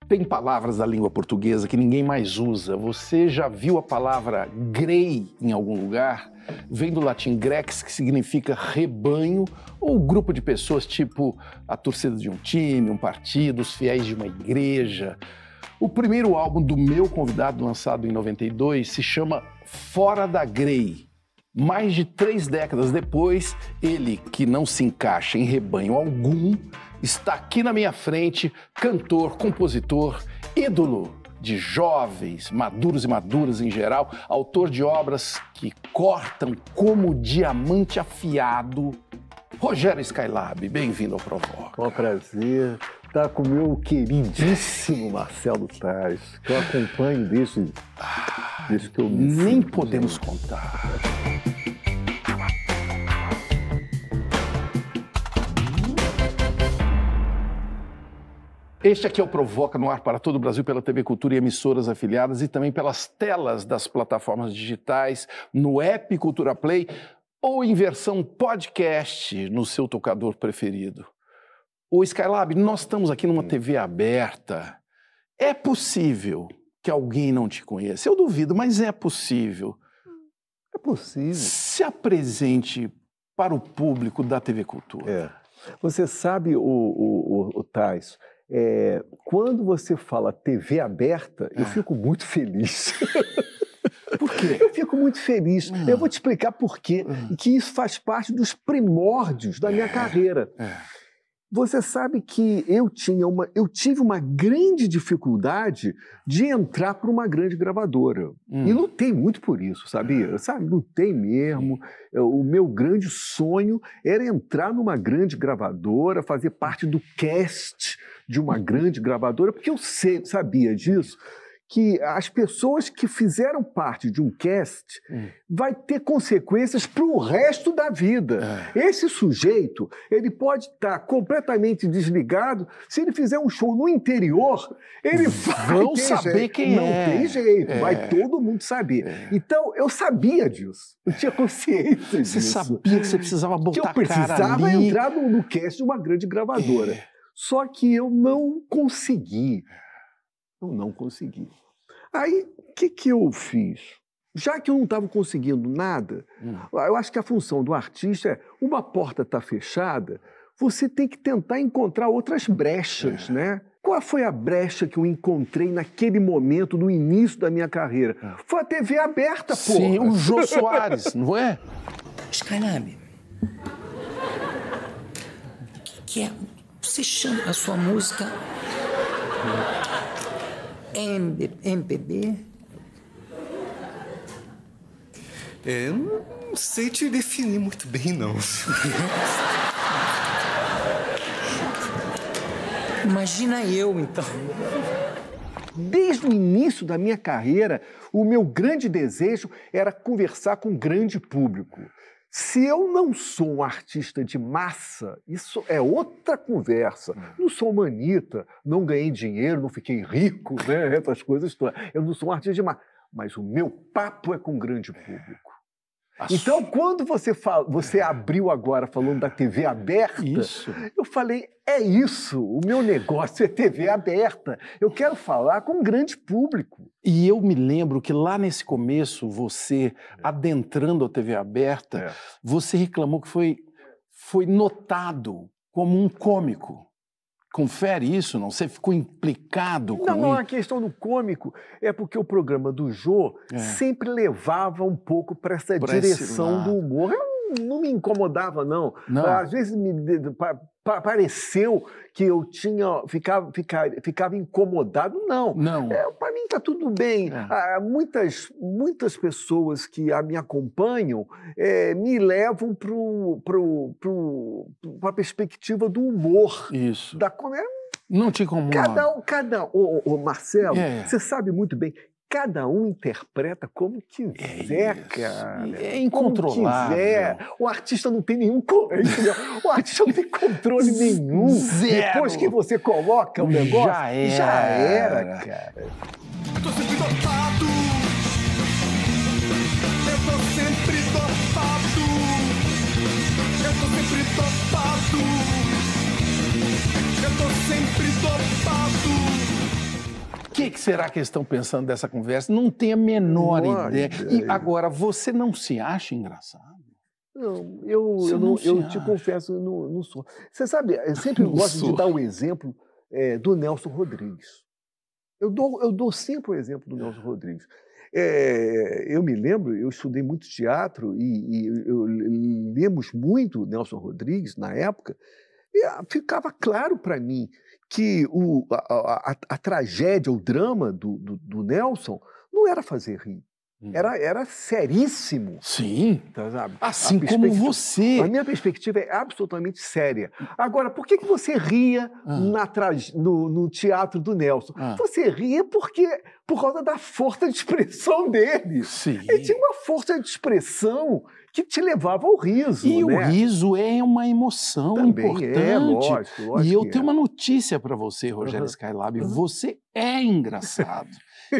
Tem palavras da língua portuguesa que ninguém mais usa. Você já viu a palavra grey em algum lugar? Vem do latim grex, que significa rebanho ou grupo de pessoas, tipo a torcida de um time, um partido, os fiéis de uma igreja. O primeiro álbum do meu convidado, lançado em 92, se chama Fora da Grey. Mais de 3 décadas depois, ele, que não se encaixa em rebanho algum, está aqui na minha frente, cantor, compositor, ídolo de jovens, maduros e maduras em geral, autor de obras que cortam como diamante afiado. Rogério Skylab, bem-vindo ao Provoca. É um prazer estar com o meu queridíssimo Marcelo Taz, que eu acompanho desde que eu me Nem sinto, podemos gente. contar. Este aqui é o Provoca no ar para todo o Brasil pela TV Cultura e emissoras afiliadas e também pelas telas das plataformas digitais, no app Cultura Play ou em versão podcast no seu tocador preferido. O Skylab, nós estamos aqui numa TV aberta. É possível que alguém não te conheça? Eu duvido, mas é possível. É possível. Se apresente para o público da TV Cultura. Você sabe, o Taz, quando você fala TV aberta, eu fico muito feliz. Por quê? Eu fico muito feliz. Eu vou te explicar por quê. E que isso faz parte dos primórdios da minha carreira. Você sabe que eu tive uma grande dificuldade de entrar para uma grande gravadora. E lutei muito por isso, sabia? Lutei mesmo. O meu grande sonho era entrar numa grande gravadora, fazer parte do cast de uma grande gravadora, porque eu sabia disso, que as pessoas que fizeram parte de um cast vai ter consequências para o resto da vida. Esse sujeito, ele pode estar completamente desligado. Se ele fizer um show no interior, ele Vão saber quem Não é. tem jeito, vai todo mundo saber. Então, eu sabia disso. Eu tinha consciência disso. Você sabia que você precisava botar Que eu precisava entrar no cast de uma grande gravadora. Só que eu não consegui. Eu não consegui. Aí, o que eu fiz? Já que eu não estava conseguindo nada, eu acho que a função do artista é, uma porta está fechada, você tem que tentar encontrar outras brechas, né? Qual foi a brecha que eu encontrei naquele momento, no início da minha carreira? Foi a TV aberta, porra! Sim, o Jô Soares, não é? Skylab, que é... Você chama a sua música MPB? Eu não sei te definir muito bem, não. Imagina eu, então. Desde o início da minha carreira, o meu grande desejo era conversar com um grande público. Se eu não sou um artista de massa, isso é outra conversa. Não sou uma Anitta, não ganhei dinheiro, não fiquei rico, né? Essas coisas todas. Eu não sou um artista de massa. Mas o meu papo é com um grande público. Então, quando você abriu agora falando da TV aberta, eu falei, é isso, o meu negócio é TV aberta. Eu quero falar com um grande público. E eu me lembro que lá nesse começo, você, adentrando a TV aberta, você reclamou que foi notado como um cômico. Confere isso, não? Você ficou implicado com isso? Não, a questão do cômico é porque o programa do Jô sempre levava um pouco para essa direção do humor. Eu não me incomodava, não. Às vezes pareceu que eu ficava incomodado. Não. Para mim está tudo bem. Muitas pessoas que me acompanham me levam para a perspectiva do humor. Isso. Da comédia. Não te incomoda. Marcelo, você sabe muito bem. Cada um interpreta como quiser, cara. É incontrolável. Como quiser. O artista não tem nenhum controle. O artista não tem controle nenhum. Zero. Depois que você coloca o negócio, já era, cara. Eu tô sempre dopado. Eu tô sempre dopado. Eu tô sempre dopado. Eu tô sempre dopado. que será que eles estão pensando dessa conversa? Não tenho a menor ideia. E agora, você não se acha engraçado? Não, eu te confesso, não sou. Você sabe, eu sempre gosto de dar o exemplo do Nelson Rodrigues. Eu dou sempre o exemplo do Nelson Rodrigues. Eu me lembro, eu estudei muito teatro e lemos muito Nelson Rodrigues na época, e ficava claro para mim que a tragédia, o drama do Nelson não era fazer rir. Era seríssimo. Sim, sabe? Assim como você. A minha perspectiva é absolutamente séria. Agora, por que você ria no teatro do Nelson? Você ria por causa da força de expressão dele. Sim. Ele tinha uma força de expressão que te levava ao riso. E né? o riso é uma emoção Também importante. Lógico e eu tenho uma notícia para você, Rogério Skylab. Você é engraçado.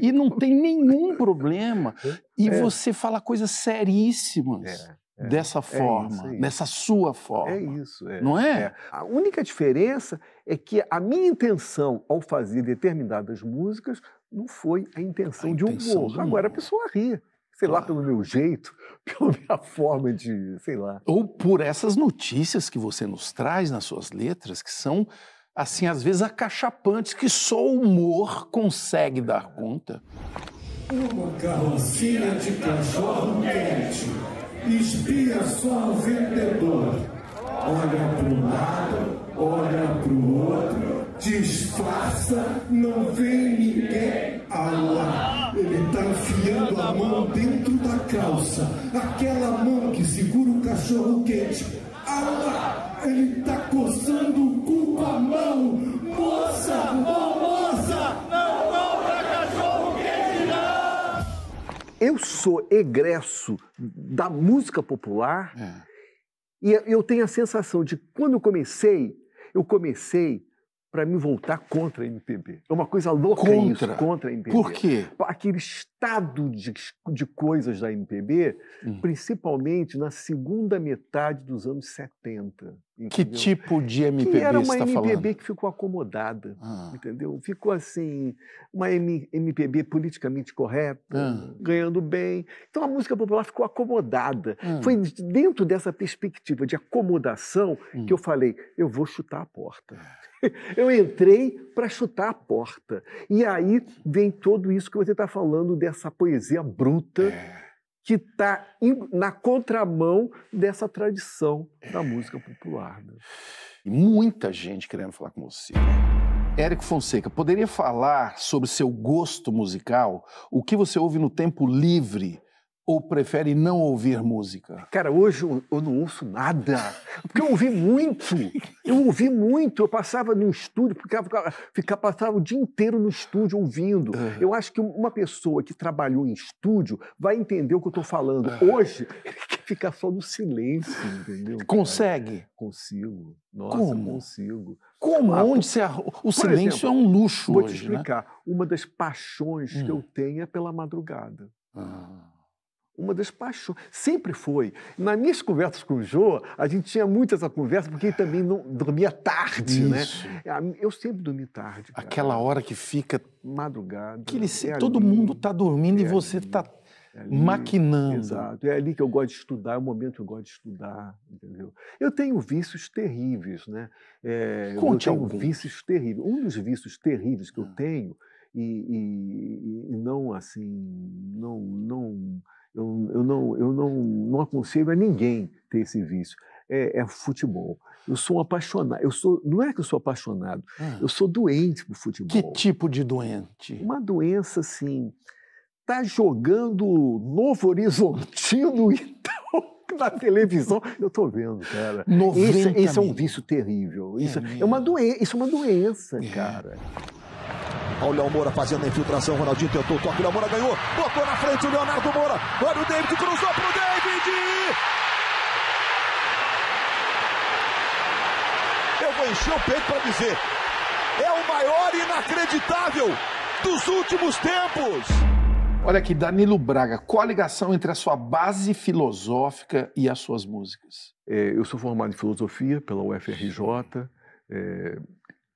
E não tem nenhum problema. E você fala coisas seríssimas dessa forma, dessa sua forma. É isso. Não é? A única diferença é que a minha intenção ao fazer determinadas músicas não foi a intenção de humor. Agora a pessoa ri. Sei lá, pelo meu jeito, pela minha forma de, sei lá. Ou por essas notícias que você nos traz nas suas letras, que são, assim, às vezes acachapantes, que só o humor consegue dar conta. Uma carrocinha de cachorro quente espia só o vendedor. Olha para um lado, olha para o outro, disfarça, não vem ninguém. Alá, ele tá enfiando a mão dentro da calça, aquela mão que segura o cachorro quente. Alá, ele tá coçando o cu com a mão. Moça, oh moça, não compra cachorro quente não! Eu sou egresso da música popular e eu tenho a sensação de que quando eu comecei para me voltar contra a MPB. É uma coisa louca isso, contra a MPB. Por quê? Aquele estado de coisas da MPB, principalmente na segunda metade dos anos 70. Entendeu? Que tipo de MPB que era uma você está falando? MPB que ficou acomodada, entendeu? Ficou assim, uma MPB politicamente correta, ganhando bem. Então a música popular ficou acomodada. Foi dentro dessa perspectiva de acomodação que eu falei, eu vou chutar a porta. Eu entrei para chutar a porta. E aí vem tudo isso que você está falando, dessa poesia bruta que está na contramão dessa tradição da música popular. Né? E muita gente querendo falar com você. Érico Fonseca, poderia falar sobre seu gosto musical? O que você ouve no tempo livre? Ou prefere não ouvir música? Cara, hoje eu não ouço nada, porque eu ouvi muito. Eu passava no estúdio, passava o dia inteiro no estúdio ouvindo. Eu acho que uma pessoa que trabalhou em estúdio vai entender o que eu estou falando. Hoje, ele quer ficar só no silêncio, entendeu? Consegue? Consigo. Nossa, Como? Consigo. Como? Onde você... O silêncio é um luxo hoje, hoje, vou te explicar. Né? Uma das paixões que eu tenho é pela madrugada. Uma das paixões. Sempre foi. Nas minhas conversas com o Jô, a gente tinha muito essa conversa, porque ele também não dormia tarde, Isso. né? Eu sempre dormi tarde. Cara. Aquela hora que fica... Madrugada. Todo mundo está dormindo e você está maquinando. Exato. É ali que eu gosto de estudar, é o momento que eu gosto de estudar, entendeu? Eu tenho vícios terríveis, né? Conte eu tenho alguns. vícios terríveis. Um dos vícios terríveis que eu tenho, e não assim, eu não aconselho a ninguém ter esse vício. É futebol. Eu sou um apaixonado. Não é que eu sou apaixonado, eu sou doente por futebol. Que tipo de doente? Uma doença assim. Tá jogando Novo Horizontino na televisão. Eu tô vendo, cara. Esse é um vício terrível. Isso é uma doença, cara. Olha o Léo Moura fazendo a infiltração, Ronaldinho tentou o toque, o Léo Moura ganhou, botou na frente o Leonardo Moura, olha o David, cruzou pro David! Eu vou encher o peito para dizer, é o maior inacreditável dos últimos tempos! Olha aqui, Danilo Braga, qual a ligação entre a sua base filosófica e as suas músicas? Eu sou formado em filosofia pela UFRJ,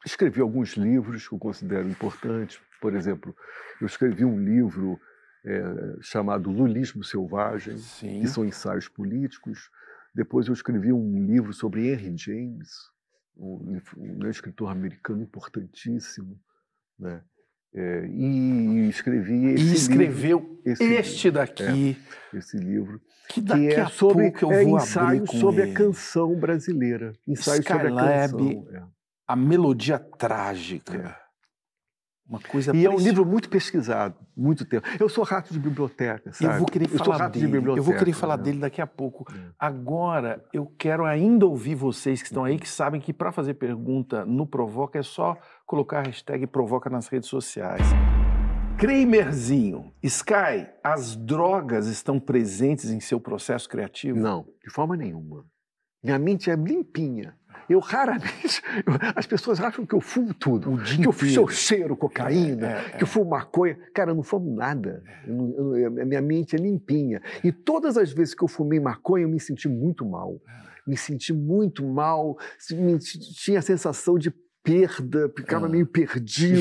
escrevi alguns livros que eu considero importantes, Por exemplo, eu escrevi um livro chamado Lulismo Selvagem, Sim. que são ensaios políticos. Depois eu escrevi um livro sobre Henry James, um escritor americano importantíssimo, né? E escrevi esse escreveu livro, este daqui. Esse livro. Que daqui a sobre pouco eu vou ensaio abrir com sobre ele. a canção brasileira. Ensaio sobre a Skylab, canção. A Melodia Trágica. Uma coisa E é um livro muito pesquisado, muito tempo. Eu sou rato de biblioteca, sabe? Eu vou querer falar dele. Eu vou querer falar dele daqui a pouco. Agora, eu quero ainda ouvir vocês que estão aí, que sabem que para fazer pergunta no Provoca é só colocar a hashtag Provoca nas redes sociais. Kramerzinho, Sky, as drogas estão presentes em seu processo criativo? Não, de forma nenhuma. Minha mente é limpinha. Eu raramente... As pessoas acham que eu fumo tudo. Que eu cheiro cocaína, que eu fumo maconha. Cara, eu não fumo nada. Minha mente é limpinha. E todas as vezes que eu fumei maconha, eu me senti muito mal. Me senti muito mal. Tinha a sensação de perda, ficava meio perdido.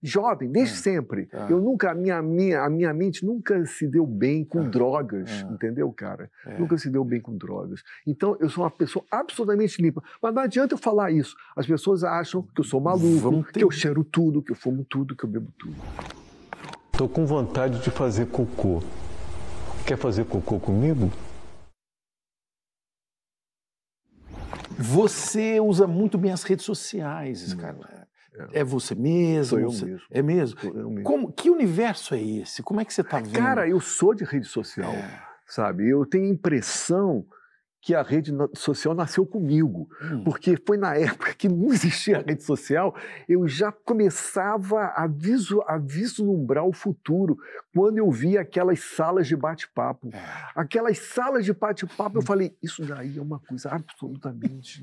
Jovem, desde sempre. Eu nunca, a minha mente nunca se deu bem com drogas, entendeu, cara? Nunca se deu bem com drogas. Então, eu sou uma pessoa absolutamente limpa. Mas não adianta eu falar isso. As pessoas acham que eu sou maluco, que eu cheiro tudo, que eu fumo tudo, que eu bebo tudo. Tô com vontade de fazer cocô. Quer fazer cocô comigo? Você usa muito bem as redes sociais, cara. É você mesmo? Sou eu mesmo. É mesmo? Sou eu mesmo. Que universo é esse? Como é que você está vendo? Cara, eu sou de rede social, sabe? Eu tenho a impressão que a rede social nasceu comigo, porque foi na época que não existia a rede social, eu já começava a vislumbrar o futuro, quando eu via aquelas salas de bate-papo. Aquelas salas de bate-papo, eu falei, isso daí é uma coisa absolutamente...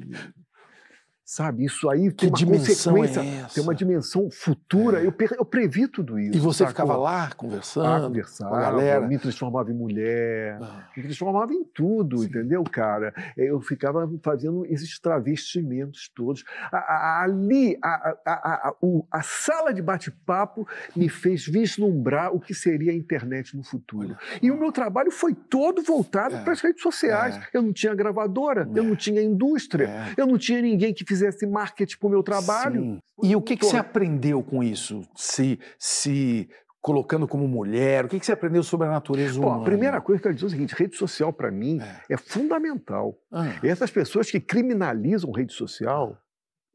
Sabe, isso aí tem uma consequência, tem uma dimensão futura. Eu previ tudo isso. E você ficava lá conversando com a galera? Eu me transformava em mulher, me transformava em tudo, entendeu, cara? Eu ficava fazendo esses travestimentos todos. Ali, a sala de bate-papo me fez vislumbrar o que seria a internet no futuro. E o meu trabalho foi todo voltado para as redes sociais. Eu não tinha gravadora, eu não tinha indústria, eu não tinha ninguém que fizesse marketing para o meu trabalho. Sim. E o que você aprendeu com isso? Se colocando como mulher, o que você aprendeu sobre a natureza humana? A primeira coisa que eu quero dizer é o seguinte, rede social para mim é fundamental. E essas pessoas que criminalizam rede social,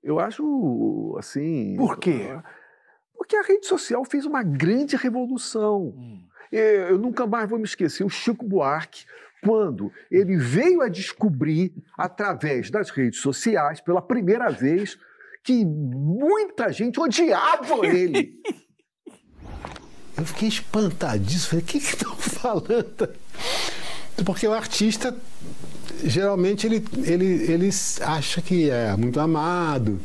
eu acho assim... Por quê? Porque a rede social fez uma grande revolução. Eu nunca mais vou me esquecer o Chico Buarque, quando ele veio a descobrir, através das redes sociais, pela primeira vez, que muita gente odiava ele. Eu fiquei espantadíssimo. Falei, o que estão falando? Porque o artista, geralmente, ele acha que é muito amado,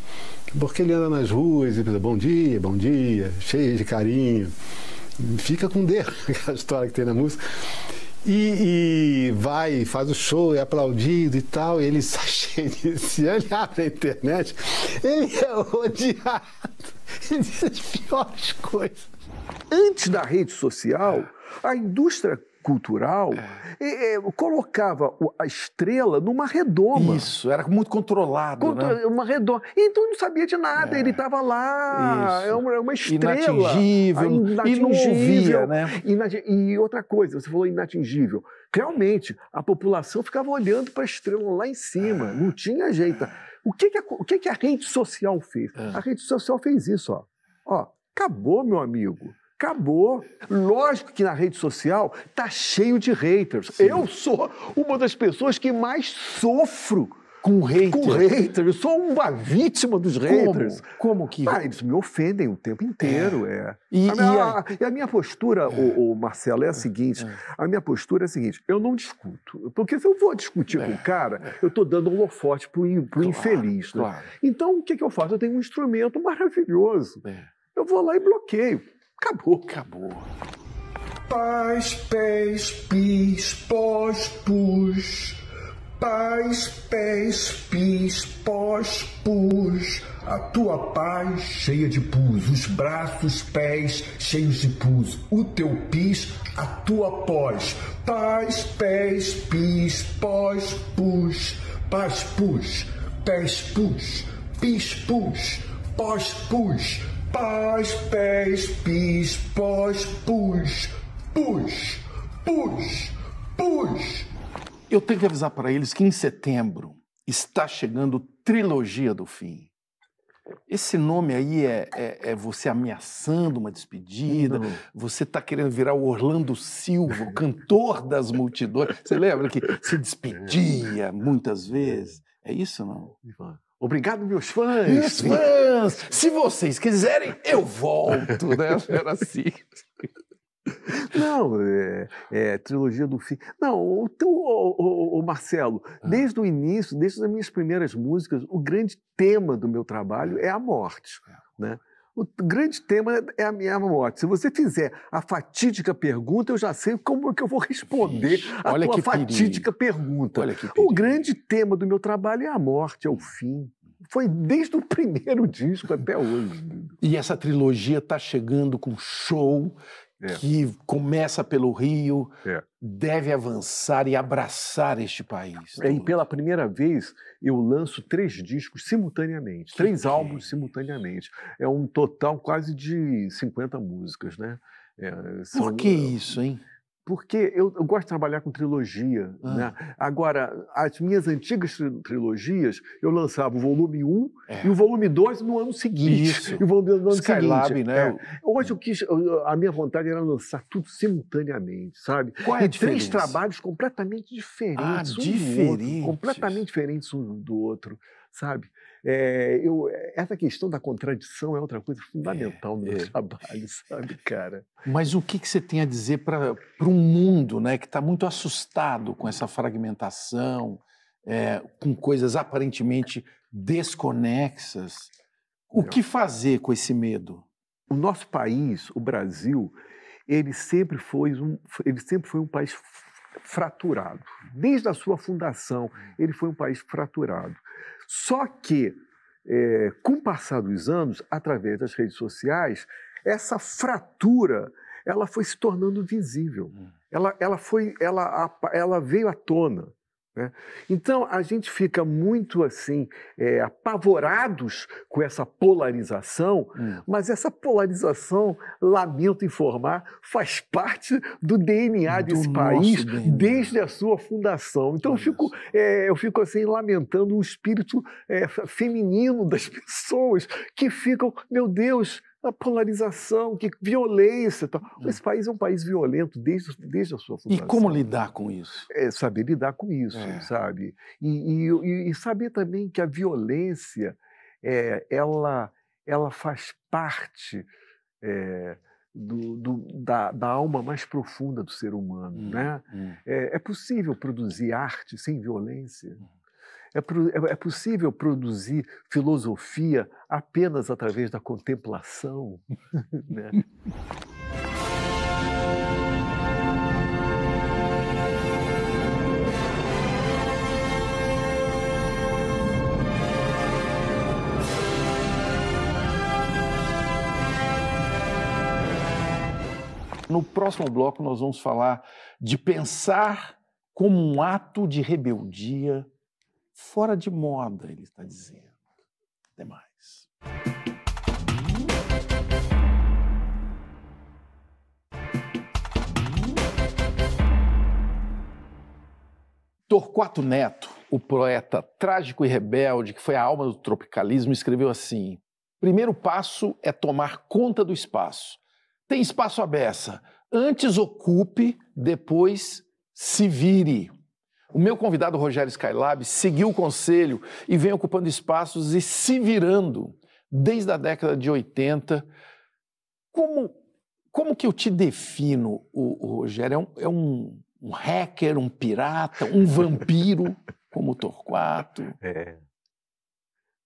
porque ele anda nas ruas e pensa, bom dia, cheio de carinho. Fica com Deus, aquela história que tem na música. E vai, faz o show, é aplaudido e tal, e ele sai cheio de... Se olhar pra internet, ele é odiado. Ele diz as piores coisas. Antes da rede social, a indústria cultural colocava a estrela numa redoma. Isso, era muito controlado, né? Uma redoma. Então ele não sabia de nada, ele estava lá, é uma estrela. Inatingível, e não ouvia, né? E outra coisa, você falou inatingível. Realmente, a população ficava olhando para a estrela lá em cima, não tinha jeito. O que a rede social fez? A rede social fez isso, ó. Acabou, meu amigo. Acabou. Lógico que na rede social tá cheio de haters. Sim. Eu sou uma das pessoas que mais sofro com haters. Eu sou uma vítima dos haters. Como que... Eles me ofendem o tempo inteiro. E a minha postura, Marcelo, é a seguinte. A minha postura é a seguinte. Eu não discuto. Porque se eu vou discutir com o cara, eu estou dando um holofote pro infeliz. Né? Claro. Então, o que eu faço? Eu tenho um instrumento maravilhoso. Eu vou lá e bloqueio. Acabou. Pais, pés, pis, pós, pus. Pais, pés, pis, pós, pus. A tua paz cheia de pus, os braços, pés cheios de pus, o teu pis, a tua pós. Pás, pés, pis, pós, pus, pás, pus, pés, pus, pis, pus, pós, pus, pás, pés, pis, pós, pus, pus, pus, pus. Eu tenho que avisar para eles que em setembro está chegando Trilogia do Fim. Esse nome aí é você ameaçando uma despedida, você está querendo virar o Orlando Silva, o cantor das multidões. Você lembra que se despedia muitas vezes? É isso, não? Obrigado, meus fãs! Meus fãs! Se vocês quiserem, eu volto, né? Era assim. Não, Trilogia do Fim. Não, o Marcelo, desde o início, desde as minhas primeiras músicas, o grande tema do meu trabalho é a morte, né? O grande tema é a minha morte. Se você fizer a fatídica pergunta, eu já sei como que eu vou responder a tua fatídica pergunta. O grande tema do meu trabalho é a morte, é o fim. Foi desde o primeiro disco até hoje. E essa trilogia está chegando com show que começa pelo Rio, deve avançar e abraçar este país. E pela primeira vez eu lanço 3 discos simultaneamente, 3 álbuns simultaneamente. É um total quase de 50 músicas, né? Por que isso, hein? Porque eu gosto de trabalhar com trilogia, né? Agora, as minhas antigas trilogias, eu lançava o volume 1 e o volume 2 no ano seguinte. Isso. E o volume no ano Skylab, seguinte. né? Hoje a minha vontade era lançar tudo simultaneamente, sabe? Qual é a diferença? 3 diferença? trabalhos completamente diferentes. Diferentes. Completamente diferentes um do outro, sabe? Essa questão da contradição é outra coisa fundamental no meu trabalho, sabe, cara? Mas o que você tem a dizer para um mundo, né, que está muito assustado com essa fragmentação, com coisas aparentemente desconexas? O que fazer com esse medo? O nosso país, o Brasil, ele sempre foi um país fraturado. Desde a sua fundação, ele foi um país fraturado. Só que, com o passar dos anos, através das redes sociais, essa fratura ela foi se tornando visível. Ela veio à tona. Né? Então, a gente fica muito assim, apavorados com essa polarização, mas essa polarização, lamento informar, faz parte do DNA desse país desde a sua fundação. Então, eu fico assim, lamentando o espírito feminino das pessoas que ficam, meu Deus, a polarização, que violência. Esse país é um país violento desde a sua fundação. E como lidar com isso? Saber lidar com isso, sabe? E saber também que a violência, ela faz parte da alma mais profunda do ser humano, né? É possível produzir arte sem violência? É possível produzir filosofia apenas através da contemplação? Né? No próximo bloco, nós vamos falar de pensar como um ato de rebeldia fora de moda, ele está dizendo. Até mais. Torquato Neto, o poeta trágico e rebelde, que foi a alma do tropicalismo, escreveu assim: primeiro passo é tomar conta do espaço. Tem espaço à beça. Antes ocupe, depois se vire. O meu convidado, Rogério Skylab, seguiu o conselho e vem ocupando espaços e se virando desde a década de 80. Como que eu te defino, o Rogério? É um hacker, um pirata, um vampiro, como o Torquato?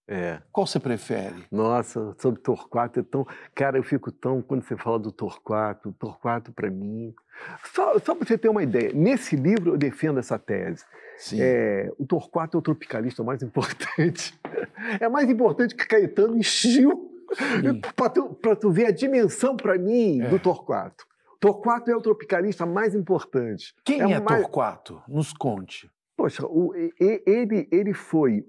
É. Qual você prefere? Nossa, sobre Torquato é tão... Cara, eu fico tão... Quando você fala do Torquato para mim... Só para você ter uma ideia, nesse livro eu defendo essa tese. Sim. O Torquato é o tropicalista mais importante. É mais importante que Caetano e Gil. Para tu ver a dimensão, para mim, do Torquato. Torquato é o tropicalista mais importante. Quem é Torquato? Nos conte. Poxa, ele foi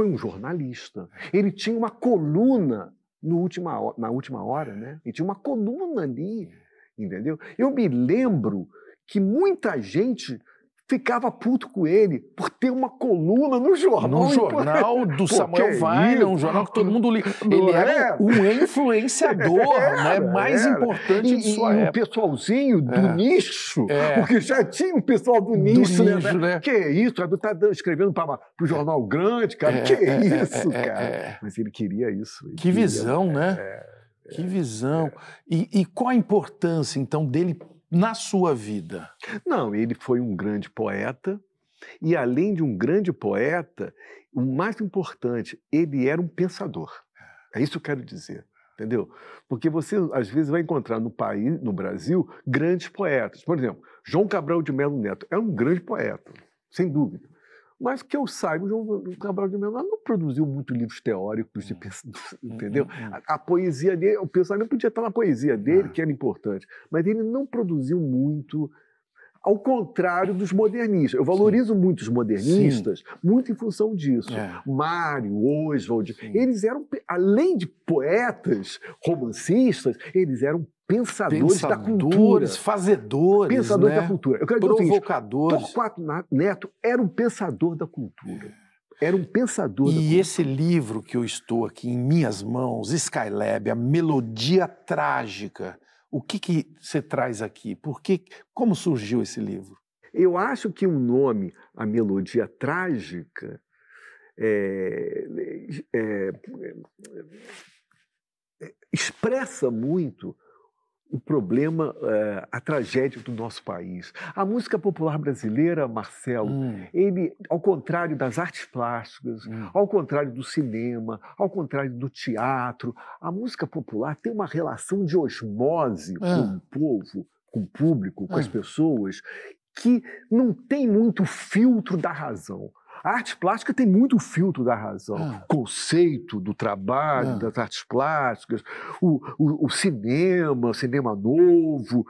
um jornalista. Ele tinha uma coluna na última hora, né? Ele tinha uma coluna ali, entendeu? Eu me lembro que muita gente ficava puto com ele por ter uma coluna no jornal. No jornal do Samuel Weiner, um jornal que todo mundo lia. Ele era um influenciador, né? Mais importante de sua época. O pessoalzinho do nicho, porque já tinha um pessoal do nicho, né? Que isso? Tá escrevendo para o jornal grande, cara. Que isso, cara? Mas ele queria isso. Que visão, né? Que visão. E qual a importância, então, dele na sua vida? Não, ele foi um grande poeta e, além de um grande poeta, o mais importante, ele era um pensador. É isso que eu quero dizer, entendeu? Porque você, às vezes, vai encontrar no Brasil, grandes poetas. Por exemplo, João Cabral de Melo Neto é um grande poeta, sem dúvida. Mas que eu saiba, o João Cabral de Melo Neto não produziu muitos livros teóricos, entendeu? A poesia dele, o pensamento podia estar na poesia dele, que era importante, mas ele não produziu muito, ao contrário dos modernistas. Eu valorizo muito os modernistas, muito em função disso. Mário, Oswald, eles eram, além de poetas, romancistas, eles eram pensadores da cultura. Fazedores, pensadores da cultura. Eu quero dizer provocadores. Torquato Neto era um pensador da cultura. Era um pensador da cultura. E esse livro que eu estou aqui em minhas mãos, Skylab, A Melodia Trágica, o que você traz aqui? Como surgiu esse livro? Eu acho que o nome, A Melodia Trágica, expressa muito o problema, a tragédia do nosso país. A música popular brasileira, Marcelo, ele, ao contrário das artes plásticas, ao contrário do cinema, ao contrário do teatro, a música popular tem uma relação de osmose com o povo, com o público, com as pessoas, que não tem muito filtro da razão. A arte plástica tem muito filtro da razão. O conceito do trabalho, das artes plásticas, o cinema novo,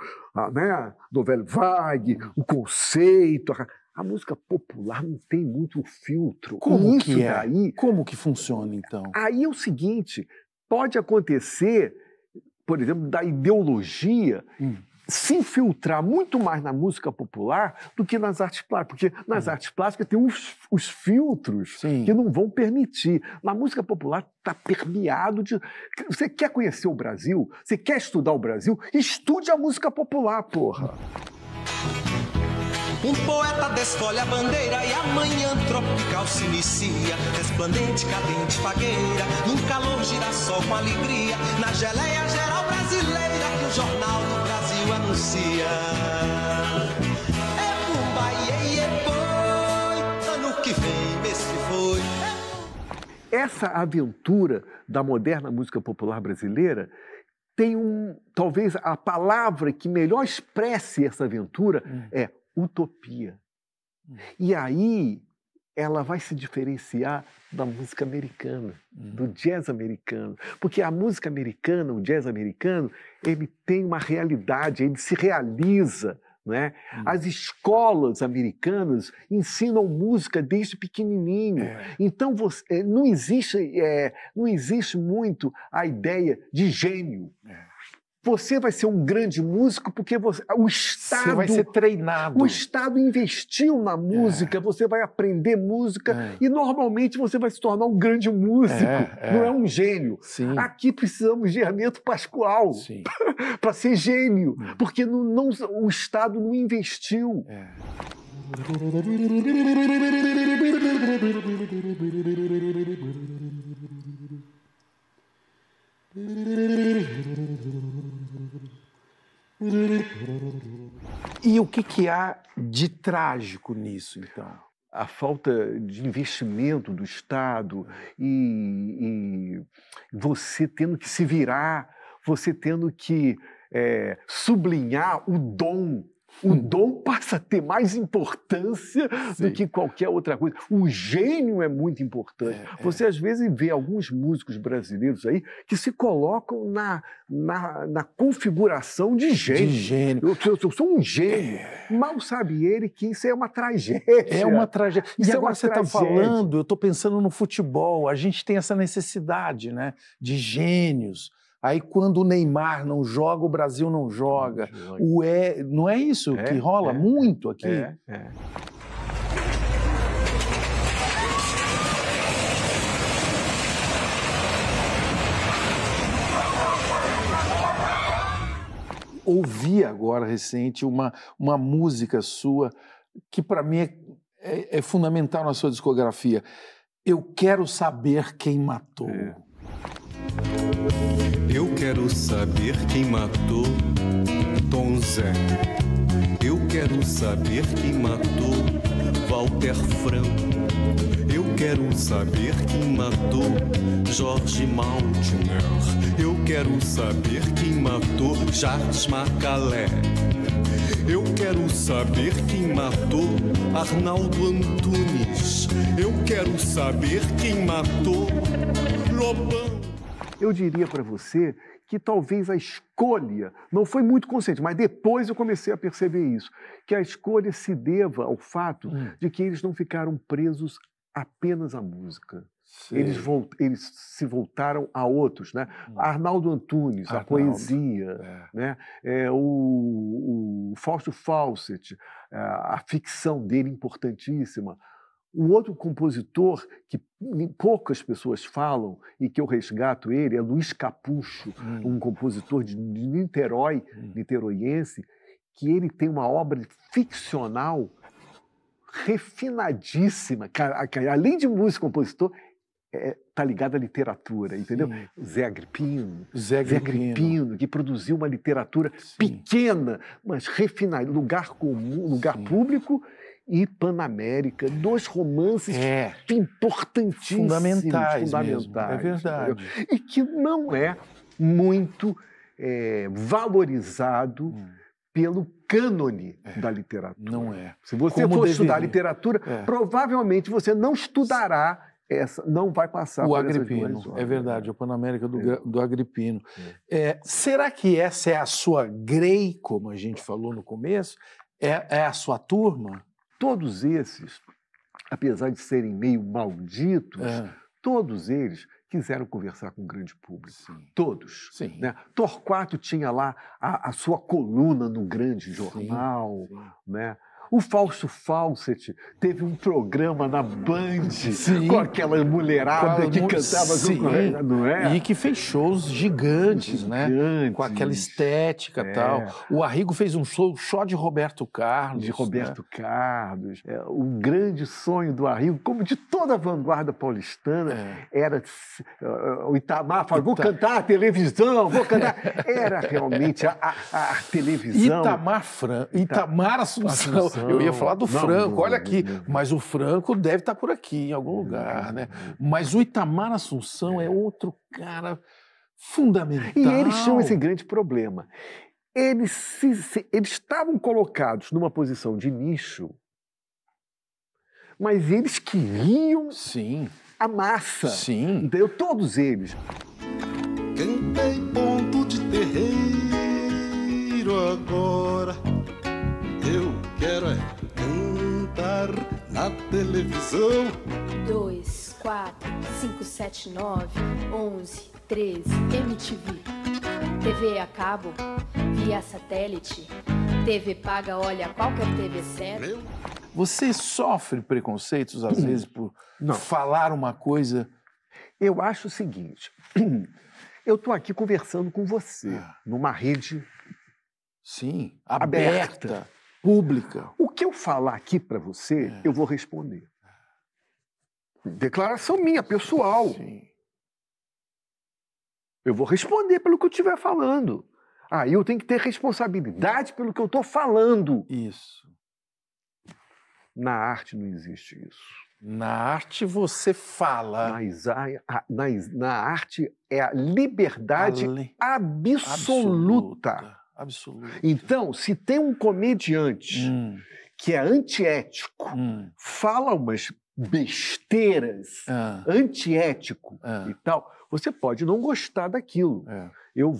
né? Novelle vague, o conceito. A música popular não tem muito filtro. Como que é? Como que funciona, então? Aí é o seguinte, pode acontecer, por exemplo, da ideologia se infiltrar muito mais na música popular do que nas artes plásticas, porque nas artes plásticas tem os filtros que não vão permitir. Na música popular está permeado de... Você quer conhecer o Brasil? Você quer estudar o Brasil? Estude a música popular, porra! Um poeta desfolha a bandeira e amanhã tropical se inicia. Resplandente, cadente, fagueira, num calor girassol com alegria, na geleia geral brasileira que o Jornal do Brasil anuncia. É bumba, iê, boi, ano que vem, mês que foi. Essa aventura da moderna música popular brasileira tem talvez a palavra que melhor expresse essa aventura é utopia. E aí ela vai se diferenciar da música americana, do jazz americano. Porque a música americana, o jazz americano, ele tem uma realidade, ele se realiza, né? As escolas americanas ensinam música desde pequenininho. Então não existe muito a ideia de gênio. Você vai ser um grande músico porque o Estado... Você vai ser treinado. O Estado investiu na música, você vai aprender música e normalmente você vai se tornar um grande músico, não é um gênio. Sim. Aqui precisamos de Hermeto Pascoal para ser gênio, porque o Estado não investiu. E o que há de trágico nisso, então? a falta de investimento do Estado e você tendo que se virar, você tendo que sublinhar o dom. O dom passa a ter mais importância do que qualquer outra coisa. O gênio é muito importante. Você, às vezes, vê alguns músicos brasileiros aí que se colocam na configuração de gênio. Eu sou um gênio. Mal sabe ele que isso é uma tragédia. É uma tragédia. E agora você está falando, eu estou pensando no futebol. A gente tem essa necessidade, né, de gênios. Aí, quando o Neymar não joga, o Brasil não joga. Não é isso que rola muito aqui? Ouvi agora, recente, uma música sua que, para mim, é fundamental na sua discografia. Eu quero saber quem matou. Eu quero saber quem matou Tom Zé. Eu quero saber quem matou Walter Franco. Eu quero saber quem matou Jorge Maltner. Eu quero saber quem matou Jacques Macalé. Eu quero saber quem matou Arnaldo Antunes. Eu quero saber quem matou Lobão. Eu diria para você que talvez a escolha não foi muito consciente, mas depois eu comecei a perceber isso, que a escolha se deva ao fato de que eles não ficaram presos apenas à música. Eles se voltaram a outros, né? Arnaldo Antunes, a poesia, né? O Fausto Fawcett, a ficção dele importantíssima. Um outro compositor que poucas pessoas falam e que eu resgato ele é Luiz Capucho, um compositor de Niterói, niteroiense, que ele tem uma obra ficcional refinadíssima. Além de músico e compositor, está ligado à literatura, entendeu? Zé Agripino, que produziu uma literatura pequena, mas refinada, lugar comum, lugar público e Panamérica, dois romances importantíssimos, fundamentais mesmo. É verdade. Entendeu? E que não é muito valorizado pelo cânone da literatura. Não é. Se você for estudar literatura, provavelmente você não estudará não vai passar o Agripino. É verdade, o Panamérica do Agripino. Será que essa é a sua grey, como a gente falou no começo? É a sua turma? Todos esses, apesar de serem meio malditos, todos eles quiseram conversar com o grande público. Todos. Sim. Né? Torquato tinha lá a sua coluna no grande jornal, né? O Fausto Fawcett teve um programa na Band com aquela mulherada que cantava com não é? E que fez shows gigantes, né? Com aquela estética e tal. O Arrigo fez um show só de Roberto Carlos. Carlos. O grande sonho do Arrigo, como de toda a vanguarda paulistana, era o Itamar falou, vou cantar a televisão, vou cantar. Era realmente a televisão. Itamar Assunção. Eu ia falar do Franco, olha aqui. Mas o Franco deve estar por aqui, em algum lugar, né? Mas o Itamar Assunção é outro cara fundamental. E eles tinham esse grande problema. Eles estavam colocados numa posição de nicho, mas eles queriam a massa. Entendeu? Todos eles. Cantei ponto de terreiro agora. Eu quero cantar na televisão. 2, 4, 5, 7, 9, 11, 13, MTV. TV a cabo, via satélite. TV paga, olha, qualquer TV sério. Você sofre preconceitos, às vezes, por falar uma coisa? Eu acho o seguinte, eu estou aqui conversando com você, numa rede aberta. Pública. O que eu falar aqui para você, eu vou responder. Declaração minha, pessoal. Eu vou responder pelo que eu estiver falando. Aí eu tenho que ter responsabilidade pelo que eu estou falando. Isso. Na arte não existe isso. Na arte você fala. Na arte é a liberdade absoluta. Então, se tem um comediante que é antiético, fala umas besteiras, antiético e tal, você pode não gostar daquilo. Eu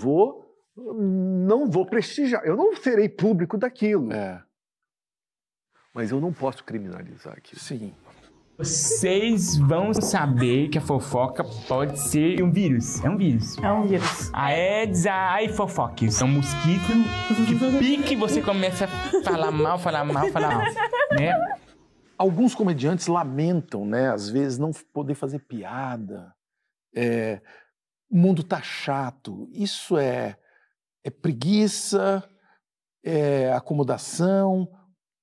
não vou prestigiar, eu não serei público daquilo. Mas eu não posso criminalizar aquilo. Sim. Vocês vão saber que a fofoca pode ser um vírus. É um vírus. É um vírus. Aedes aegyfofoques. É um mosquito que pique e você começa a falar mal, né? Alguns comediantes lamentam, né? Às vezes não poder fazer piada. O mundo tá chato. Isso é preguiça, é acomodação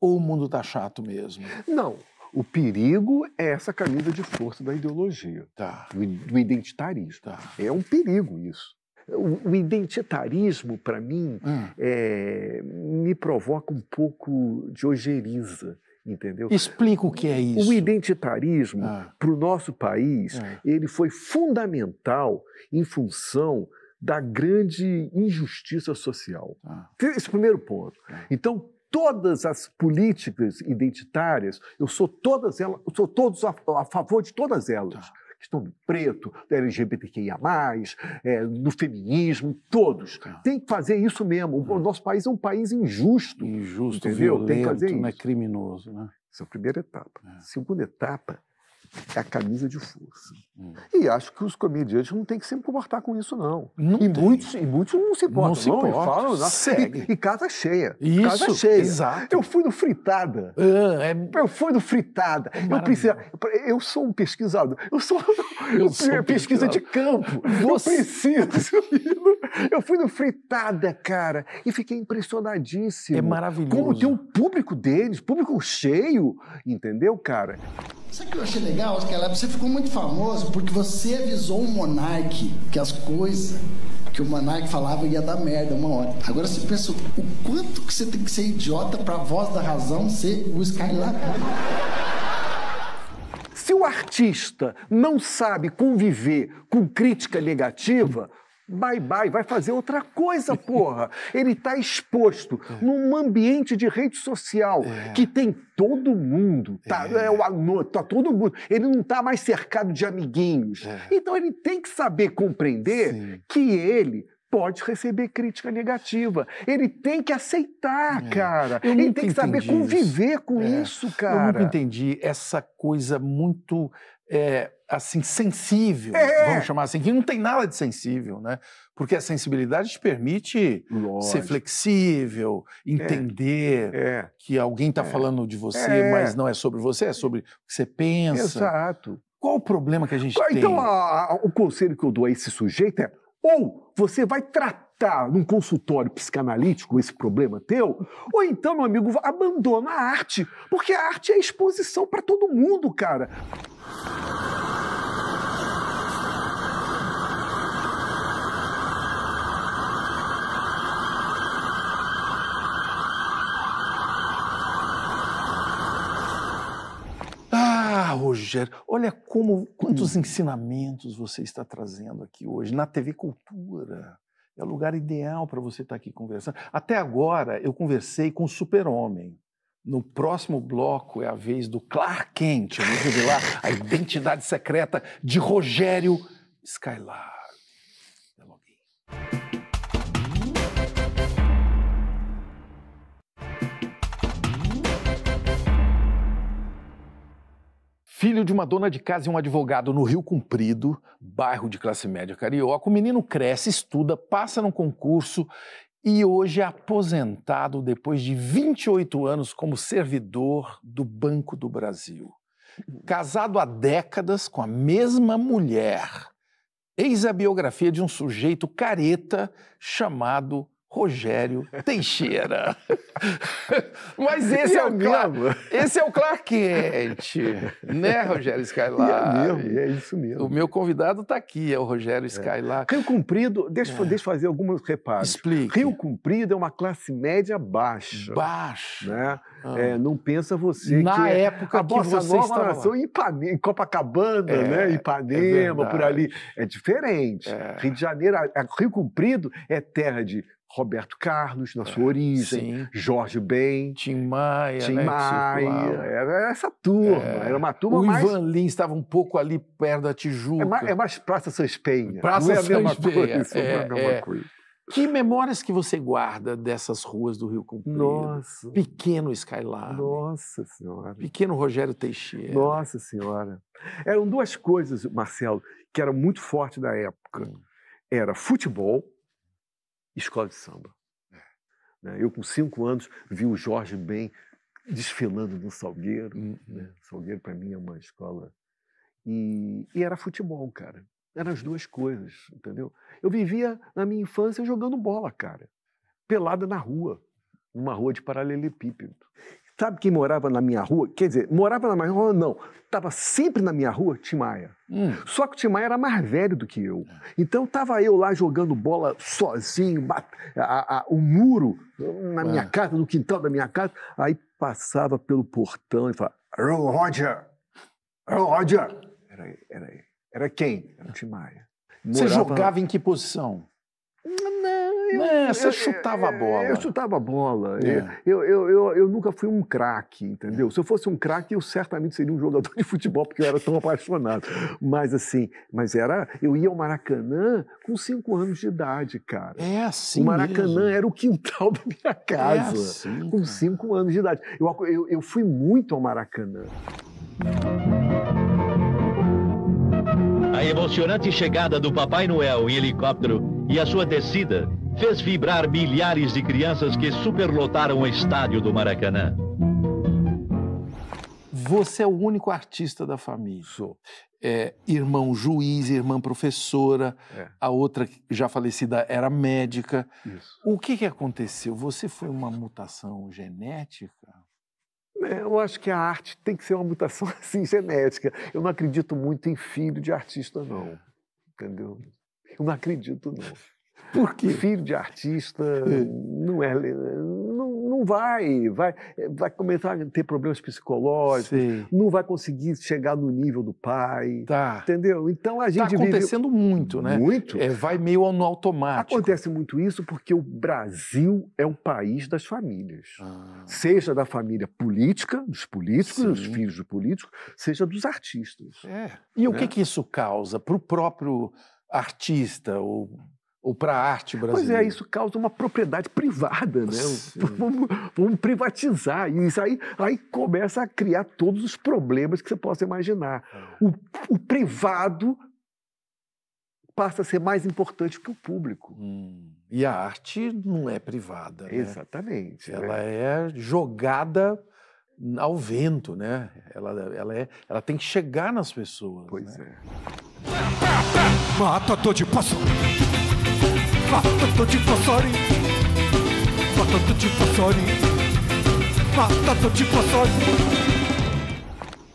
ou o mundo tá chato mesmo? Não. O perigo é essa camisa de força da ideologia, do identitarismo. É um perigo isso. O identitarismo, para mim, me provoca um pouco de ojeriza, entendeu? Explica o que é isso. O identitarismo, para o nosso país, ele foi fundamental em função da grande injustiça social. Esse é o primeiro ponto. Então, todas as políticas identitárias, eu sou todos a favor de todas elas. Questão do preto, do LGBTQIA+, do feminismo, todos. Tem que fazer isso mesmo. O nosso país é um país injusto. Injusto, entendeu? violento, tem que fazer isso. Não é criminoso, né? Essa é a primeira etapa. Segunda etapa é a camisa de força. E acho que os comediantes não têm que se comportar com isso, não. Muitos não se importam. Não se importam. Falam, segue. E casa cheia. Isso, casa cheia. Exato. Eu fui no Fritada. Eu fui no Fritada. Eu sou um pesquisador. Eu sou pesquisa de campo. Eu fui no Fritada, cara, e fiquei impressionadíssimo. É maravilhoso. Como tem um público deles, público cheio, entendeu, cara? Sabe o que eu achei legal? Naquela época você ficou muito famoso porque você avisou o Monark que as coisas que o Monark falava ia dar merda uma hora. Agora você pensa o quanto que você tem que ser idiota pra voz da razão ser o Skylab. Se o artista não sabe conviver com crítica negativa, bye, vai fazer outra coisa, porra. Ele está exposto num ambiente de rede social que tem todo mundo, tá todo mundo. Ele não está mais cercado de amiguinhos. Então ele tem que saber compreender que ele pode receber crítica negativa. Ele tem que aceitar, cara. Ele tem que saber conviver com isso, cara. Eu nunca entendi essa coisa muito... assim, sensível, vamos chamar assim, que não tem nada de sensível, né? Porque a sensibilidade te permite ser flexível, entender que alguém está falando de você, mas não é sobre você, é sobre o que você pensa. Exato. Qual o problema que a gente tem? Então, o conselho que eu dou a esse sujeito é: ou você vai tratar num consultório psicanalítico esse problema teu, ou então, meu amigo, abandona a arte, porque a arte é exposição para todo mundo, cara. Rogério, olha quantos ensinamentos você está trazendo aqui hoje na TV Cultura. É o lugar ideal para você estar aqui conversando. Até agora eu conversei com o Super-Homem. No próximo bloco é a vez do Clark Kent, vamos revelar a identidade secreta de Rogério Skylab. Filho de uma dona de casa e um advogado no Rio Comprido, bairro de classe média carioca, o menino cresce, estuda, passa num concurso e hoje é aposentado depois de 28 anos como servidor do Banco do Brasil. Casado há décadas com a mesma mulher. Eis a biografia de um sujeito careta chamado Rogério Teixeira. Mas esse é o Clark Kent, né, Rogério Skylab? É isso mesmo. O meu convidado está aqui, é o Rogério Skylab. Rio Comprido, deixa eu fazer alguns reparos. Explique. Rio Comprido é uma classe média baixa. Baixa. Né? Não pensa você na que época a que Bossa você Nova estava nasceu em Ipanema, em Copacabana, né? Ipanema, por ali. É diferente. Rio de Janeiro, Rio Comprido é terra de Roberto Carlos, na sua origem, Jorge Ben, Tim Maia, era essa turma, era uma turma mais... O Ivan Lins estava um pouco ali perto da Tijuca. É mais Praça Sanspenha. Praça Sanspenha. Não é a mesma coisa. Que memórias que você guarda dessas ruas do Rio Comprido? Nossa. Pequeno Skylab. Nossa Senhora. Pequeno Rogério Teixeira. Nossa Senhora. Eram duas coisas, Marcelo, que eram muito fortes na época. Era futebol, escola de samba. Eu, com 5 anos, vi o Jorge Ben desfilando no Salgueiro. Né? Salgueiro, para mim, é uma escola. E era futebol, cara. Eram as duas coisas, entendeu? Eu vivia, na minha infância, jogando bola, cara. Pelada na rua. Numa rua de paralelepípedo. Sabe quem morava na minha rua? Quer dizer, morava na minha rua, não. Estava sempre na minha rua, Tim Maia. Só que o Tim Maia era mais velho do que eu. Então estava eu lá jogando bola sozinho, o muro na minha casa, no quintal da minha casa. Aí passava pelo portão e falava, Roger! Era quem? Era o Tim Maia. Você jogava em que posição? Você chutava a bola. Eu chutava a bola. Eu nunca fui um craque, entendeu? Se eu fosse um craque, eu certamente seria um jogador de futebol, porque eu era tão apaixonado. Mas assim, eu ia ao Maracanã com 5 anos de idade, cara. É assim. O Maracanã mesmo. era o quintal da minha casa. Assim, com 5 anos de idade. Eu fui muito ao Maracanã. A emocionante chegada do Papai Noel em helicóptero e a sua descida fez vibrar milhares de crianças que superlotaram o estádio do Maracanã. Você é o único artista da família. Sou. Irmão juiz, irmã professora, a outra já falecida era médica. Isso. O que aconteceu? Você foi uma mutação genética? Eu acho que a arte tem que ser uma mutação assim, genética. Eu não acredito muito em filho de artista, não. Entendeu? Eu não acredito, não. Por quê? Filho de artista não vai começar a ter problemas psicológicos, não vai conseguir chegar no nível do pai, entendeu? Então a gente está acontecendo muito, né? Muito. Vai meio no automático. Acontece muito isso porque o Brasil é o país das famílias. Seja da família política, dos políticos, dos filhos dos políticos, seja dos artistas. E o que isso causa para o próprio artista ou para a arte brasileira? Pois isso causa uma propriedade privada, né? Vamos privatizar. E isso aí começa a criar todos os problemas que você possa imaginar. O privado passa a ser mais importante que o público. E a arte não é privada, né? Exatamente. Ela é jogada ao vento, né? Ela tem que chegar nas pessoas. Pois né? Batata de passarinho, batata de passarinho, batata de passarinho, batata de passarinho.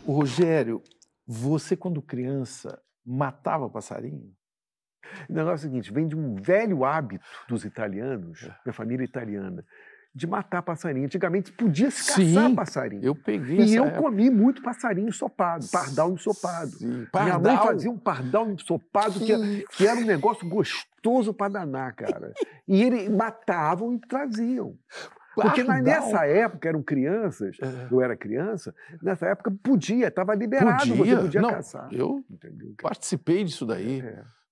O Rogério, você quando criança matava passarinho? O negócio é o seguinte, vem de um velho hábito dos italianos, da família italiana, de matar passarinho. Antigamente podia-se caçar passarinho. Eu peguei E eu comi muito passarinho ensopado, pardal ensopado. Minha mãe fazia um pardal ensopado que era um negócio gostoso para danar, cara. E eles matavam e traziam. Porque nessa época eram crianças, eu era criança, nessa época estava liberado, você podia caçar. Eu participei disso daí.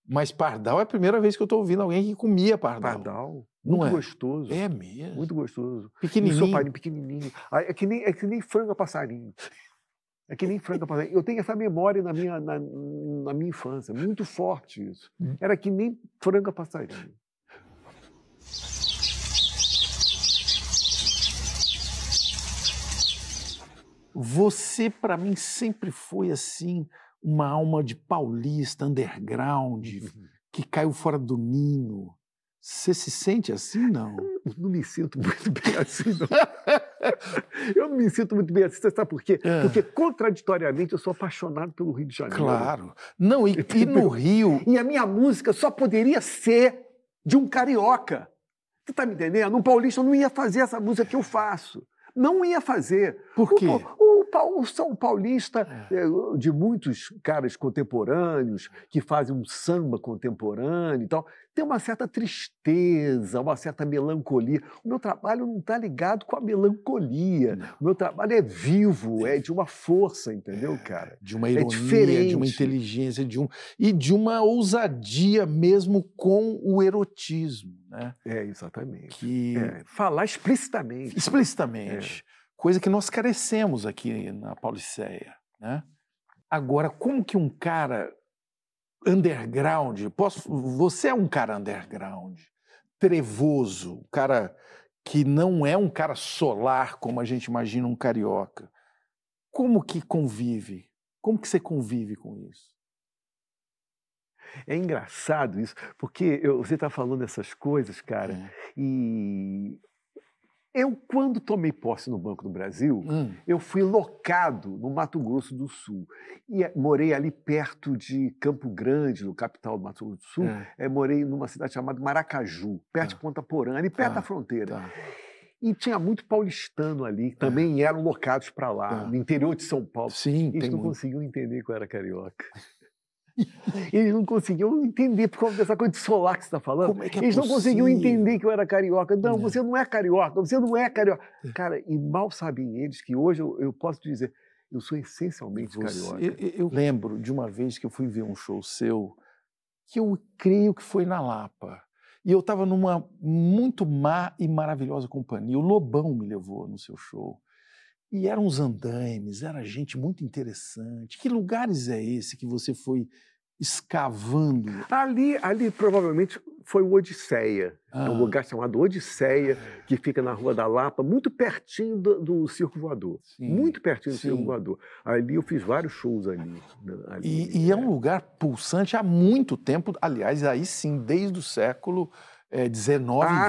Mas pardal é a primeira vez que eu estou ouvindo alguém que comia pardal. Pardal? Não muito é? gostoso. É mesmo? Muito gostoso. Pequenininho? Ensopadinho, pequenininho. É que nem frango a passarinho. É que nem frango a passarinho. Eu tenho essa memória na minha infância, muito forte isso. Era que nem frango a passarinho. Você, para mim, sempre foi assim, uma alma de paulista, underground, que caiu fora do ninho, Você se sente assim, não? Eu não me sinto muito bem assim, não. Eu não me sinto muito bem assim, você sabe por quê? Porque, contraditoriamente, eu sou apaixonado pelo Rio de Janeiro. Claro. Não, e no Rio... E a minha música só poderia ser de um carioca. Você tá me entendendo? Um paulista não ia fazer essa música que eu faço. Não ia fazer. Por quê? O São Paulista, de muitos caras contemporâneos que fazem um samba contemporâneo e tal, tem uma certa tristeza, uma certa melancolia. O meu trabalho não está ligado com a melancolia. Não. O meu trabalho é vivo, é de uma força, entendeu, cara? De uma ironia, de uma inteligência, e de uma ousadia mesmo com o erotismo, né? Exatamente. Falar explicitamente. Explicitamente. Coisa que nós carecemos aqui na Pauliceia, né? Agora, como que um cara underground, você é um cara underground, trevoso, um cara que não é um cara solar como a gente imagina um carioca. Como que convive? Como que você convive com isso? É engraçado isso, porque você está falando essas coisas, cara, e eu, quando tomei posse no Banco do Brasil, eu fui locado no Mato Grosso do Sul. E morei ali perto de Campo Grande, no capital do Mato Grosso do Sul. Morei numa cidade chamada Maracaju, perto de Ponta Porã, ali perto da fronteira. E tinha muito paulistano ali, também eram locados para lá, no interior de São Paulo. Sim, eles não conseguiam entender que eu era carioca. Eles não conseguiam entender por causa dessa coisa de solar que você está falando. Como é que é Eles não possível? conseguiam entender que eu era carioca. Não, você não é carioca, você não é carioca. Cara, e mal sabem eles que hoje eu posso dizer, eu sou essencialmente carioca. Eu lembro de uma vez que eu fui ver um show seu, que eu creio que foi na Lapa. E eu estava numa muito má e maravilhosa companhia. O Lobão me levou no seu show. E eram uns andaimes, era gente muito interessante. Que lugares é esse que você foi escavando? Ali provavelmente foi o Odisseia. É um lugar chamado Odisseia, que fica na Rua da Lapa, muito pertinho do Circo Voador. Muito pertinho do Circo Voador. Ali eu fiz vários shows ali. E é um lugar pulsante há muito tempo, aliás, aí sim, desde o século XIX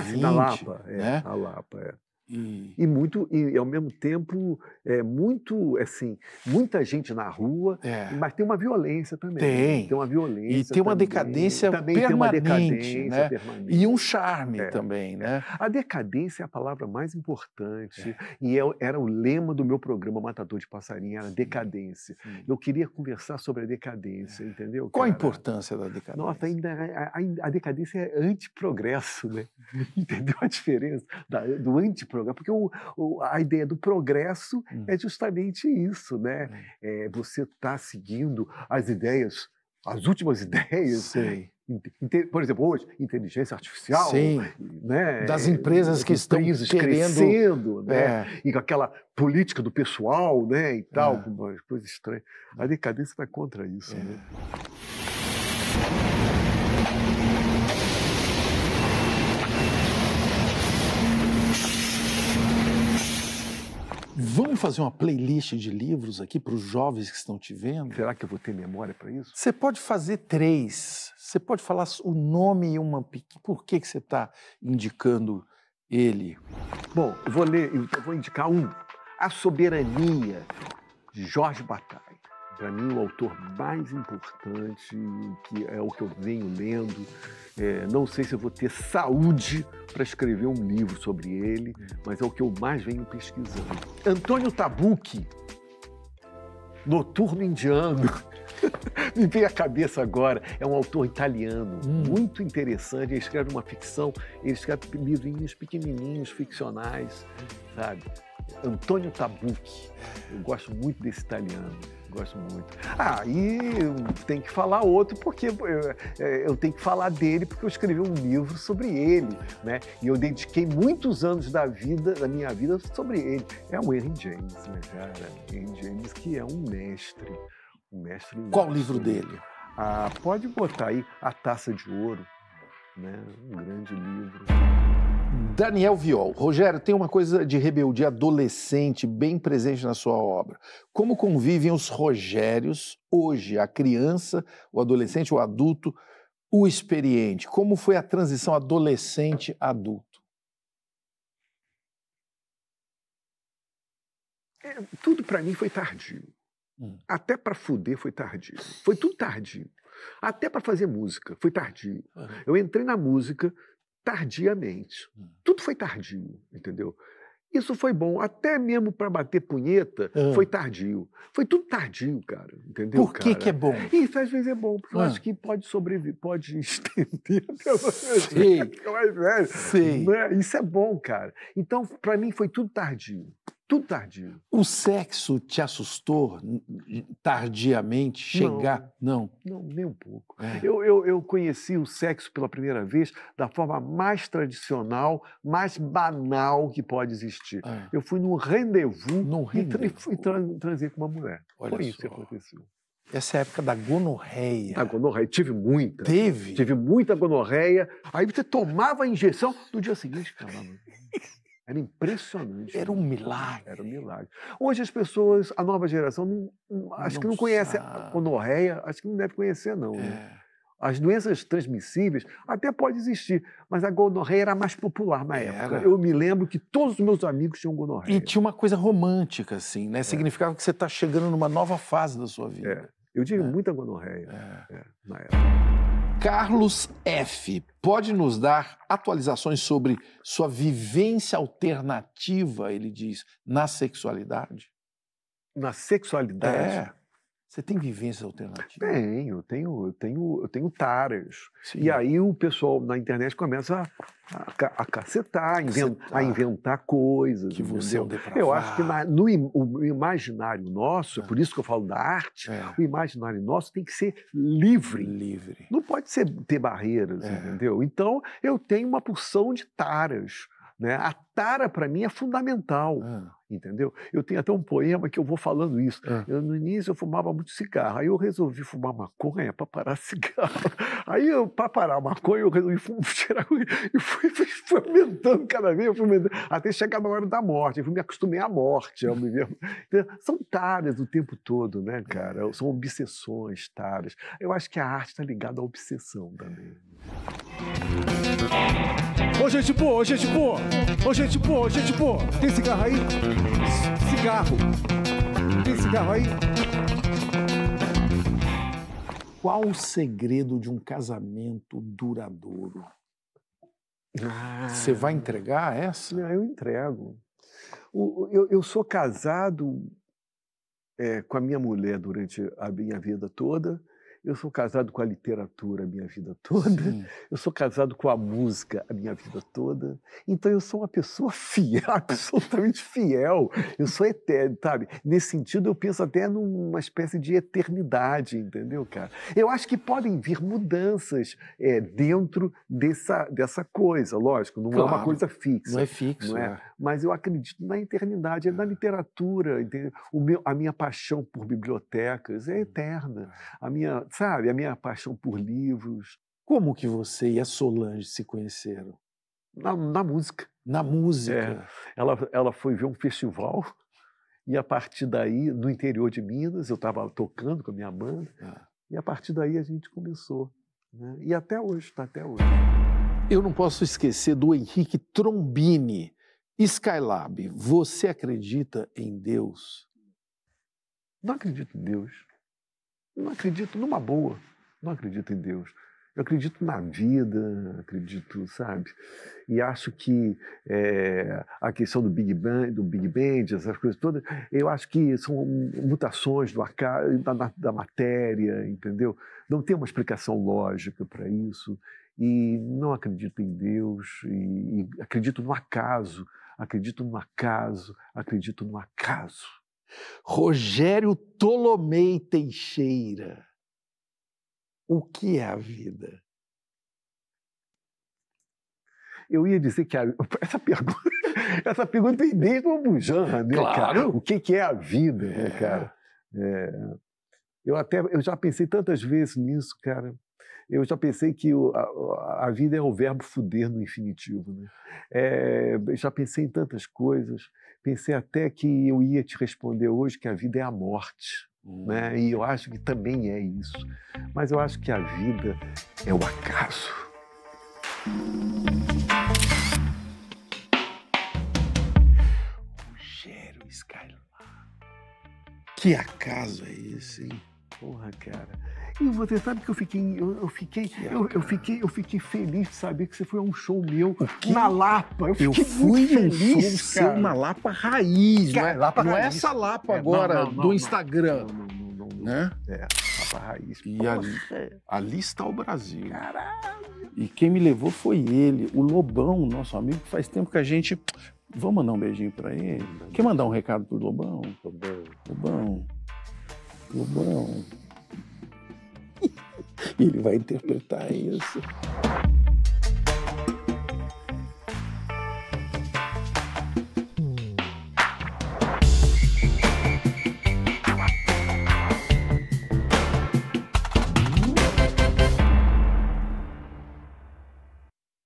e XX. Da Lapa, né? A Lapa, E ao mesmo tempo, muito, assim, muita gente na rua, mas tem uma violência também. Tem uma violência. E tem uma decadência permanente, tem uma decadência, né? permanente. E um charme também, né? A decadência é a palavra mais importante. E era o lema do meu programa Matador de Passarinho, era decadência. Eu queria conversar sobre a decadência, entendeu? Qual a importância da decadência? Nossa, a decadência é antiprogresso, né? Entendeu a diferença do antiprogresso? Porque a ideia do progresso é justamente isso, né? Você está seguindo as ideias, as últimas ideias. Por exemplo, hoje, inteligência artificial. Né? Das empresas que estão crescendo, né? E com aquela política do pessoal, né? E tal, uma coisa estranha. A decadência vai contra isso, né? Vamos fazer uma playlist de livros aqui para os jovens que estão te vendo? Será que eu vou ter memória para isso? Você pode fazer 3. Você pode falar o nome e por que você está indicando ele? Bom, eu vou indicar A Soberania, de Jorge Bataille. Para mim, o autor mais importante, que é o que eu venho lendo. Não sei se eu vou ter saúde para escrever um livro sobre ele, mas é o que eu mais venho pesquisando. Antônio Tabucchi, Noturno Indiano. Me veio à cabeça agora. É um autor italiano, muito interessante. Ele escreve uma ficção, ele escreve livrinhos pequenininhos, ficcionais, sabe? Antônio Tabucchi. Eu gosto muito desse italiano. Gosto muito. E tem que falar outro, porque eu tenho que falar dele, porque eu escrevi um livro sobre ele, né? E eu dediquei muitos anos da minha vida sobre ele. É o Henry James, né, cara? Henry James, que é um mestre. Qual o livro dele? Pode botar aí A Taça de Ouro, né? Um grande livro. Daniel Viol. Rogério, tem uma coisa de rebeldia adolescente bem presente na sua obra. Como convivem os Rogérios hoje, a criança, o adolescente, o adulto, o experiente, como foi a transição adolescente-adulto? Tudo para mim foi tardio. Até para fuder foi tardio. Foi tudo tardio. Até para fazer música foi tardio. Eu entrei na música tardiamente. Tudo foi tardio, entendeu? Isso foi bom. Até mesmo para bater punheta foi tardio. Foi tudo tardio, cara. Entendeu? Por que que é bom? Isso às vezes é bom, porque eu acho que pode sobreviver, pode estender até Sei. ficar mais velho. Sei. Né? Isso é bom, cara. Então, para mim foi tudo tardio. Tudo tardio. O sexo te assustou tardiamente chegar? Não. Não, nem um pouco. Eu conheci o sexo pela primeira vez da forma mais tradicional, mais banal que pode existir. Eu fui num rendezvous e fui transei com uma mulher. Olha Foi isso só. que aconteceu. Essa é a época da gonorreia. A gonorreia, tive muita. Teve? Tive muita gonorreia. Aí você tomava a injeção no dia seguinte, cara. Era impressionante. Era um milagre. Era um milagre. Hoje as pessoas, a nova geração, acho que não conhece a gonorreia, acho que não deve conhecer, não. Né? As doenças transmissíveis até pode existir, mas a gonorreia era mais popular na época. Eu me lembro que todos os meus amigos tinham gonorreia. E tinha uma coisa romântica, assim, né? Significava que você está chegando numa nova fase da sua vida. Eu tive muita gonorreia na época. Carlos F. pode nos dar atualizações sobre sua vivência alternativa, ele diz, na sexualidade? Na sexualidade? É. Você tem vivência alternativa? Eu tenho taras. Sim. E aí o pessoal na internet começa a cacetar, a inventar coisas. Que você é um depravado. Eu acho que no imaginário nosso, é por isso que eu falo da arte, o imaginário nosso tem que ser livre. Livre. Não pode ter barreiras, entendeu? Então eu tenho uma porção de taras. Né? A tara, para mim, é fundamental, entendeu? Eu tenho até um poema que eu vou falando isso. No início, eu fumava muito cigarro. Aí eu resolvi fumar maconha para parar cigarro. Aí, para parar a maconha, eu resolvi tirar e fui aumentando cada vez, até chegar na hora da morte. Eu me acostumei à morte. São taras o tempo todo, né, cara? São obsessões, taras. Eu acho que a arte está ligada à obsessão também. Ô, gente boa, ô, gente boa! Ô, gente boa, ô, gente boa! Tem cigarro aí? Cigarro! Tem cigarro aí? Qual o segredo de um casamento duradouro? Você vai entregar essa? Não, eu entrego. Eu sou casado com a minha mulher durante a minha vida toda. Eu sou casado com a literatura a minha vida toda. Sim. Eu sou casado com a música a minha vida toda. Então eu sou uma pessoa fiel, absolutamente fiel. Eu sou eterno, sabe? Nesse sentido, eu penso até numa espécie de eternidade, entendeu, cara? Eu acho que podem vir mudanças dentro dessa coisa, lógico. Não é uma coisa fixa. Não é fixo, não é? Mas eu acredito na eternidade, na literatura, entendeu? A minha paixão por bibliotecas é eterna. A minha paixão por livros. Como que você e a Solange se conheceram? Na música. Na música? Ela foi ver um festival e a partir daí, no interior de Minas, eu estava tocando com a minha banda e a partir daí a gente começou. Né? E até hoje, está até hoje. Eu não posso esquecer do Henrique Trombini. Skylab, você acredita em Deus? Não acredito em Deus. Não acredito numa boa. Não acredito em Deus. Eu acredito na vida, acredito, sabe? E acho que a questão do Big Bang, essas coisas todas, eu acho que são mutações da matéria, entendeu? Não tem uma explicação lógica para isso. E não acredito em Deus, e acredito no acaso. Acredito no acaso, acredito no acaso. Rogério Tolomei Teixeira. O que é a vida? Eu ia dizer que essa pergunta vem desde o Bujan, né, claro. Cara? O que é a vida, né, cara? Eu já pensei tantas vezes nisso, cara. Eu já pensei que a vida é o verbo fuder no infinitivo. Né? Já pensei em tantas coisas. Pensei até que eu ia te responder hoje que a vida é a morte. né? E eu acho que também é isso. Mas eu acho que a vida é o acaso. Rogério Skylab. Que acaso é esse, hein? Porra, cara. E você sabe que eu fiquei feliz de saber que você foi a um show meu na Lapa. Eu fui num show cara. seu na Lapa raiz, Cara, né? Lapa não raiz. é essa Lapa agora do Instagram, né? É, Lapa raiz. E Poxa. ali está o Brasil. Caralho. E quem me levou foi ele, o Lobão, nosso amigo, que faz tempo que a gente... Vamos mandar um beijinho pra ele? Quer mandar um recado pro Lobão? Lobão. Ele vai interpretar isso.